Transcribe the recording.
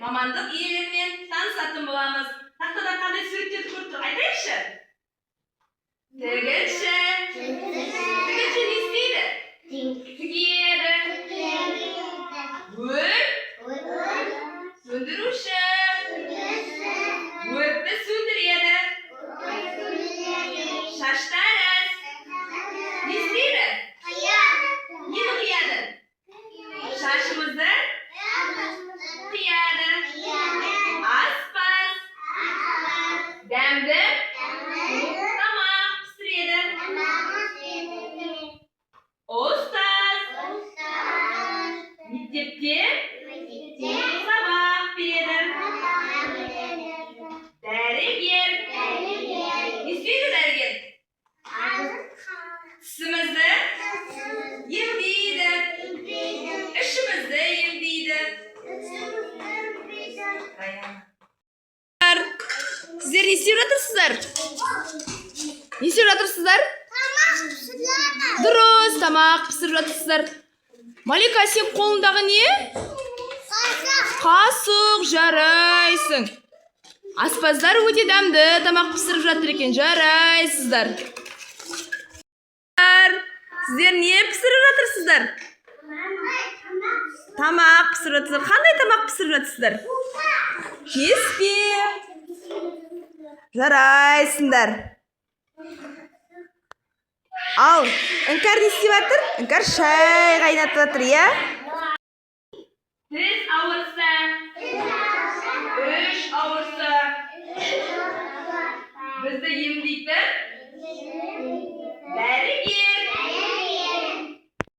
мамандық иелерімен танысатын боламыз. Тақтадан қандай суреттерді көріп тұр? Айтайықшы. Тігінші. Тігінші не істейді? Тігеді. Сөндіруші. Өртті сөндіреді. Шаштарыз. Не істейді? Нені қияды? Шашымызды қияды. Аспаз. Дәмді тамақ пісіреді. Ұстаз. Мектепте сабақ береді. Дәрігер. Не істейді дәрігер? Тісімізді емдейді. Ішімізді емдейді. Сіздер не істеп жатырсыздар? Не істеп жатырсыздар? Дұрыс, тамақ пісіріп жатырсыздар. Малика, сен қолыңдағы не? Қасық, жарайсың. Аспаздар өте дәмді тамақ пісіріп жатыр екен, жарайсыздар. Сіздер не пісіріп жатырсыздар? Тамақ пісіріп жатырсыздар. Қандай тамақ пісіріп жатырсыздар? Кеспе. Жарайсыңдар. Ал, Іңкәр не істеп жатыр? Іңкәр шай қайнатып жатыр, иә? Тіс ауырса. Үш ауырса. Бізді емдейтін